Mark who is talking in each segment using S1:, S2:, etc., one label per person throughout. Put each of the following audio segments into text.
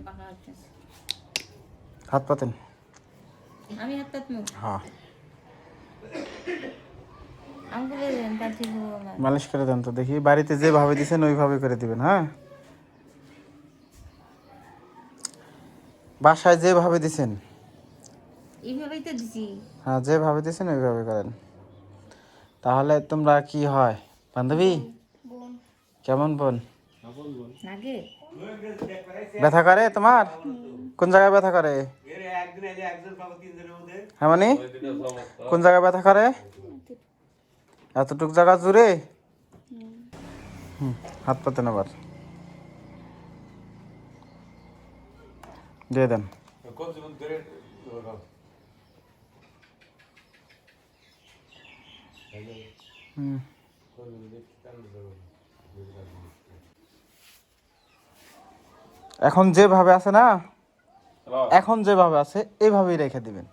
S1: পাকা হচ্ছে।
S2: হাত পাতেন।
S1: আমি হাত পাতমু।
S2: হ্যাঁ,
S1: আঙ্গুলে দেন তার ঠিক হবো না।
S2: মালিশ করে দেন তো দেখি। বাড়িতে যেভাবে দিছেন ওইভাবে করে দিবেন। হ্যাঁ, বাসায় যেভাবে দিছেন,
S1: এইভাবেই তো দিছি।
S2: হ্যাঁ যেভাবে দিছেন ওইভাবে করেন। তাহলে তোমরা কি হয় বান্ধবী?
S1: বোন
S2: কেমন বোন?
S1: লাগে
S2: ব্যথা করে তোমার? কোন জায়গায় ব্যথা করে? হ্যাঁ মানে কোন জায়গায় ব্যথা করে? এতটুক জায়গা জুড়ে? হাত পাতেন আবার দিয়ে দেন। এখন যেভাবে আছে না, এখন যেভাবে আছে এইভাবেই রেখে দিবেন।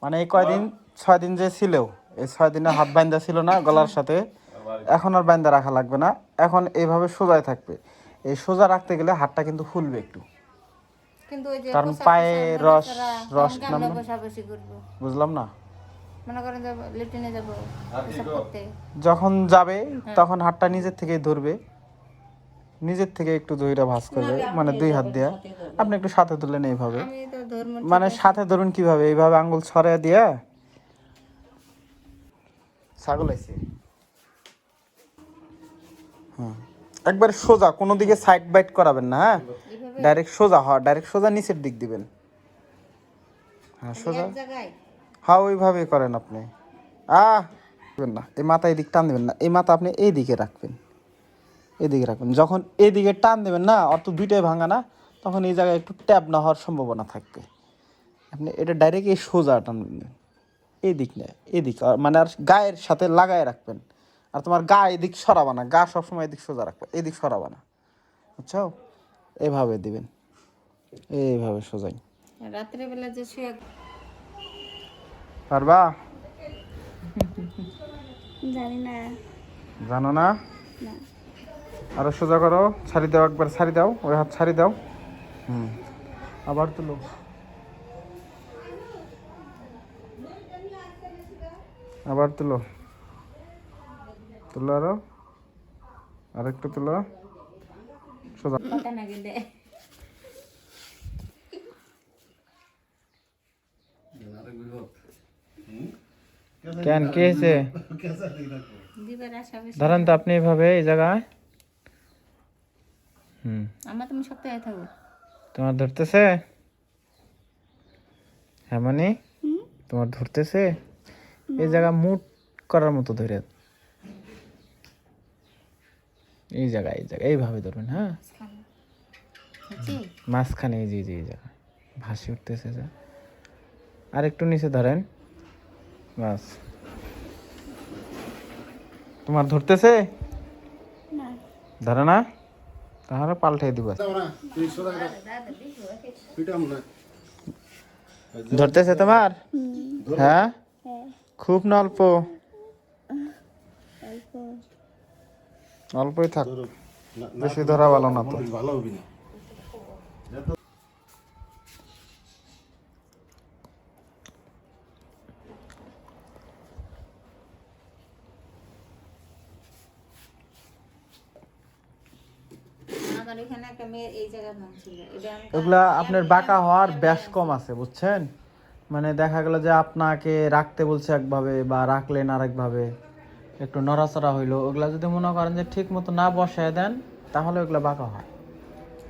S2: মানে এই কয়দিন 6 দিন যে ছিল, এই 6 দিনে হাত বান্ধা ছিল না গলার সাথে, এখন আর বান্ধা রাখা লাগবে না। এখন এইভাবে সোজাই থাকবে। এই সোজা রাখতে গেলে হাতটা কিন্তু ফুলবে একটু,
S1: কিন্তু ওই যে
S2: কারণ পায়ে রস রস নামবে।
S1: বসাবসি করবো,
S2: বুঝলাম না।
S1: মনে করেন যে লেট্রিনে যাবো পেশাব করতে,
S2: যখন যাবে তখন হাতটা নিজের থেকেই ধরবে, নিজের থেকে একটু দইটা ভাঁজ করবে, মানে 2 হাত দিয়ে আপনি একটু সাথে তুললেন এইভাবে।
S1: আমি তো ধর্ম
S2: মানে সাথে ধরুন কিভাবে, এইভাবে আঙ্গুল ছড়ায় দিয়ে। ছাগল আইছে। একবার সোজা, কোনো দিকে সাইড বাইট করাবেন না। হ্যাঁ, ডাইরেক্ট সোজা। হ্যাঁ, ডাইরেক্ট সোজা নিচের দিক দিবেন। হ্যাঁ সোজা,
S1: এক জায়গায়
S2: হ্যাঁ ওইভাবেই করেন আপনি। দিবেন না, এই মাথা এদিক টান দেবেন না, এই মাথা আপনি এই দিকে রাখবেন, এদিকে রাখবেন। যখন এদিকে টান দেবেন না, অত দুইটাই ভাঙা না, তখন এই জায়গায় একটু ট্যাপ না হওয়ার সম্ভাবনা থাকবে। আপনি এটা ডাইরেক্ট এই সোজা টানবেন, এই দিক না, এদিক, মানে আর গায়ের সাথে লাগায় রাখবেন। আর তোমার গা এদিক সরাবা না, গা সবসময় এদিক সোজা রাখবে, এদিক সরাবা না, বুঝছো? এইভাবে দিবেন, এইভাবে সোজাই।
S1: রাত্রে বেলা যে শুয়ে
S2: পারবা?
S1: জানি না।
S2: জানো না? আরো সোজা করো, ছাড়ি দাও, একবার ছাড়ি দাও, ওই হাত ছাড়ি দাও। আবার তুলো, আবার তুলো, তুলো আরো, আরেকটু তুলো, সোজা।
S1: কথা না গেলে
S2: কেন কি হয়েছে?
S1: দিবার আশা বেশি।
S2: ধরেন তো আপনি এইভাবে এই জায়গায়।
S1: আমার তুমি সপ্তাহে থাকো।
S2: তোমার ধরতেছে? হ্যাঁ মানে তোমার ধরতেছে? এই জায়গা মুট করার মতো ধরে, এই জায়গায়, এই জায়গায় এইভাবে ধরবেন। হ্যাঁ, মাঝখানে, এই যে এই জায়গায় ভাসি উঠতেছে যা। আর একটু নিচে ধরেন, বাস। তোমার ধরতেছে? ধরে না? তাহলে পাল্টে দিব। ধরতেছে তোমার? হ্যাঁ, খুব না অল্প? অল্পই থাক, বেশি ধরা ভালো না তো।
S1: আমার এখানে একটা মেয়ে এই জায়গায় ভাঙছিল, এটা আমি
S2: এগুলা আপনার বাঁকা হওয়ার ব্যাস কম আছে, বুঝছেন? মানে দেখা গেল যে আপনাকে রাখতে বলছে একভাবে, বা রাখলেন আরেকভাবে, একটু নড়াচড়া হইলো, ওগুলা যদি মনে করেন যে ঠিক মতো না বসায় দেন, তাহলে ওগুলা বাঁকা হয়।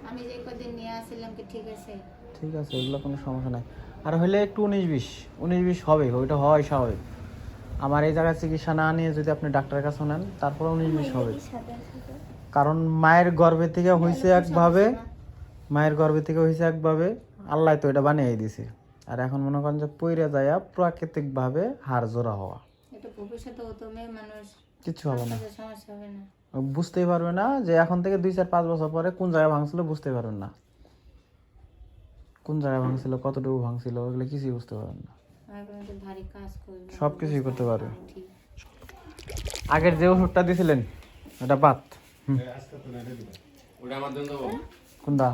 S1: আমি যে কদিন নিয়ে আসছিলাম কি ঠিক আছে?
S2: ঠিক আছে, ওগুলো কোনো সমস্যা নাই। আর হইলে একটু 19-20 হবে, ওইটা হয় স্বাভাবিক। আমার এই জায়গায় চিকিৎসা না নিয়ে যদি আপনি ডাক্তারের কাছে নেন, তারপরে 19-20 হবে। কারণ মায়ের গর্ভে থেকে হয়েছে একভাবে, মায়ের গর্ভে থেকে হয়েছে একভাবে, আল্লাহ তো এটা বানিয়ে দিছে। আর এখন মনে করেন যে পইরে যায় প্রাকৃতিকভাবে হাড় জোড়া হওয়া,
S1: এটা ভবিষ্যতে হতো মেয়ে মানুষ
S2: কিছু হবে না,
S1: সমস্যা হবে না।
S2: বুঝতেই পারবে না যে এখন থেকে 2-4-5 বছর পরে কোন জায়গায় ভাঙছিল, বুঝতে পারবেন না কোন জায়গায় ভাঙছিল, কতটুকু ভাঙছিল, ওগুলো কিছুই বুঝতে পারবেন না। সব কিছুই করতে পারবে। আগের যে ওষুধটা দিছিলেন ওটা বাদ। কোনটা?